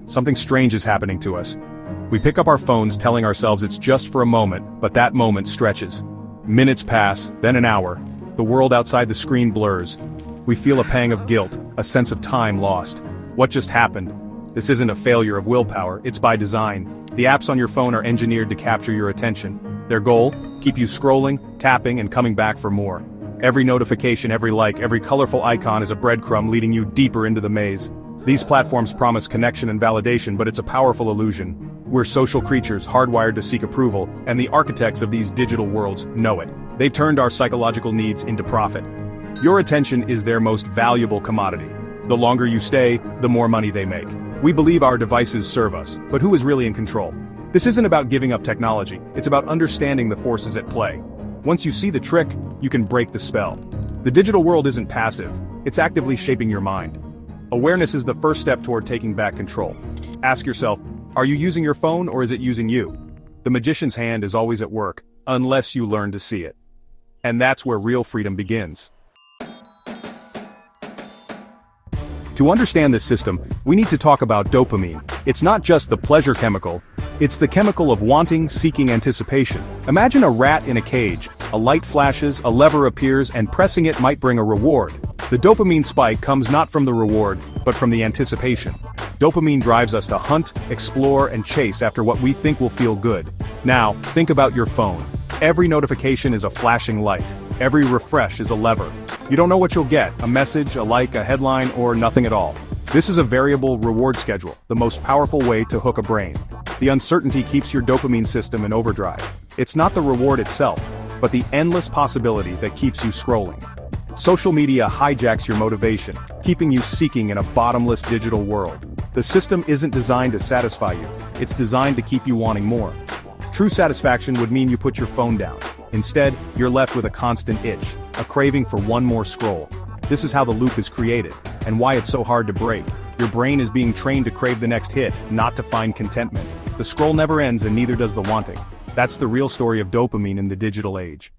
something strange is happening to us. We pick up our phones telling ourselves it's just for a moment, but that moment stretches. Minutes pass, then an hour. The world outside the screen blurs. We feel a pang of guilt, a sense of time lost. What just happened? This isn't a failure of willpower, it's by design. The apps on your phone are engineered to capture your attention. Their goal? Keep you scrolling, tapping, and coming back for more. Every notification, every like, every colorful icon is a breadcrumb leading you deeper into the maze. These platforms promise connection and validation, but it's a powerful illusion. We're social creatures hardwired to seek approval, and the architects of these digital worlds know it. They've turned our psychological needs into profit. Your attention is their most valuable commodity. The longer you stay, the more money they make. We believe our devices serve us, but who is really in control? This isn't about giving up technology, it's about understanding the forces at play. Once you see the trick, you can break the spell. The digital world isn't passive, it's actively shaping your mind. Awareness is the first step toward taking back control. Ask yourself, are you using your phone or is it using you? The magician's hand is always at work, unless you learn to see it. And that's where real freedom begins. To understand this system, we need to talk about dopamine. It's not just the pleasure chemical, it's the chemical of wanting, seeking anticipation. Imagine a rat in a cage. A light flashes, a lever appears, and pressing it might bring a reward. The dopamine spike comes not from the reward, but from the anticipation. Dopamine drives us to hunt, explore, and chase after what we think will feel good. Now, think about your phone. Every notification is a flashing light. Every refresh is a lever. You don't know what you'll get, a message, a like, a headline, or nothing at all. This is a variable reward schedule, the most powerful way to hook a brain. The uncertainty keeps your dopamine system in overdrive. It's not the reward itself, but the endless possibility that keeps you scrolling. Social media hijacks your motivation, keeping you seeking in a bottomless digital world. The system isn't designed to satisfy you, it's designed to keep you wanting more. True satisfaction would mean you put your phone down. Instead, you're left with a constant itch, a craving for one more scroll. This is how the loop is created, and why it's so hard to break. Your brain is being trained to crave the next hit, not to find contentment. The scroll never ends and neither does the wanting. That's the real story of dopamine in the digital age.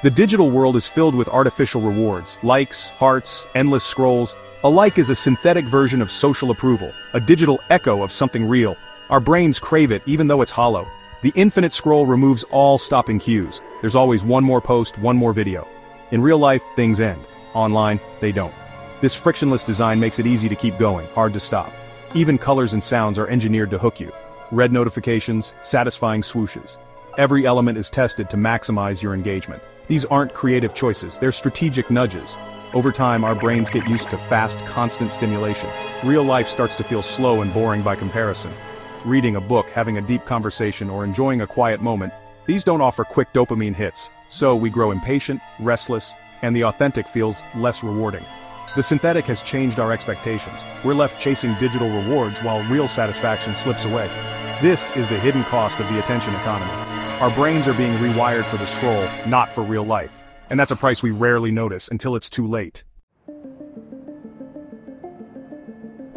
The digital world is filled with artificial rewards, likes, hearts, endless scrolls. A like is a synthetic version of social approval, a digital echo of something real. Our brains crave it even though it's hollow. The infinite scroll removes all stopping cues. There's always one more post, one more video. In real life, things end. Online, they don't. This frictionless design makes it easy to keep going, hard to stop. Even colors and sounds are engineered to hook you. Red notifications, satisfying swooshes. Every element is tested to maximize your engagement. These aren't creative choices, they're strategic nudges. Over time, our brains get used to fast, constant stimulation. Real life starts to feel slow and boring by comparison. Reading a book, having a deep conversation, or enjoying a quiet moment, these don't offer quick dopamine hits, so we grow impatient, restless, and the authentic feels less rewarding. The synthetic has changed our expectations. We're left chasing digital rewards while real satisfaction slips away. This is the hidden cost of the attention economy. Our brains are being rewired for the scroll, not for real life. And that's a price we rarely notice until it's too late.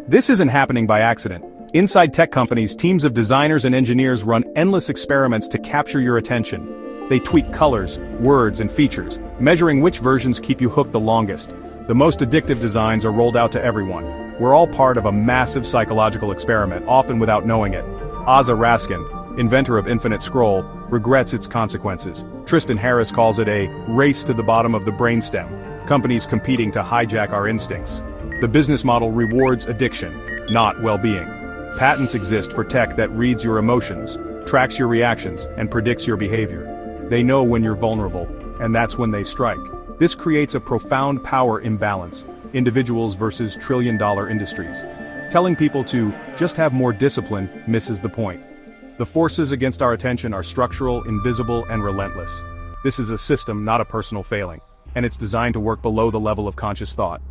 This isn't happening by accident. Inside tech companies, teams of designers and engineers run endless experiments to capture your attention. They tweak colors, words, and features, measuring which versions keep you hooked the longest. The most addictive designs are rolled out to everyone. We're all part of a massive psychological experiment, often without knowing it. Asa Raskin, inventor of Infinite Scroll, regrets its consequences. Tristan Harris calls it a race to the bottom of the brainstem, companies competing to hijack our instincts. The business model rewards addiction, not well-being. Patents exist for tech that reads your emotions, tracks your reactions, and predicts your behavior. They know when you're vulnerable, and that's when they strike. This creates a profound power imbalance, individuals versus trillion-dollar industries. Telling people to just have more discipline misses the point. The forces against our attention are structural, invisible, and relentless. This is a system, not a personal failing, and it's designed to work below the level of conscious thought.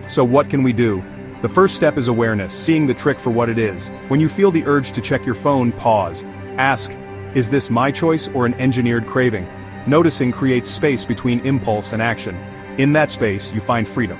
So what can we do? The first step is awareness, seeing the trick for what it is. When you feel the urge to check your phone, pause. Ask, is this my choice or an engineered craving? Noticing creates space between impulse and action. In that space, you find freedom.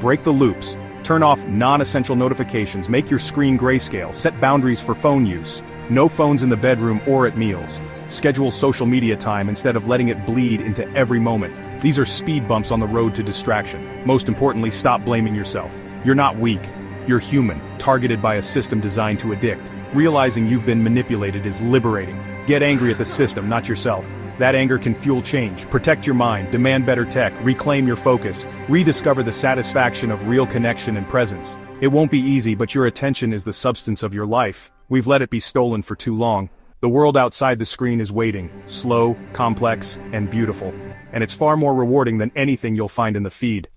Break the loops. Turn off non-essential notifications, make your screen grayscale, set boundaries for phone use. No phones in the bedroom or at meals. Schedule social media time instead of letting it bleed into every moment. These are speed bumps on the road to distraction. Most importantly, stop blaming yourself. You're not weak. You're human, targeted by a system designed to addict. Realizing you've been manipulated is liberating. Get angry at the system, not yourself. That anger can fuel change. Protect your mind, demand better tech, reclaim your focus, rediscover the satisfaction of real connection and presence. It won't be easy, but your attention is the substance of your life. We've let it be stolen for too long. The world outside the screen is waiting, slow, complex, and beautiful. And it's far more rewarding than anything you'll find in the feed.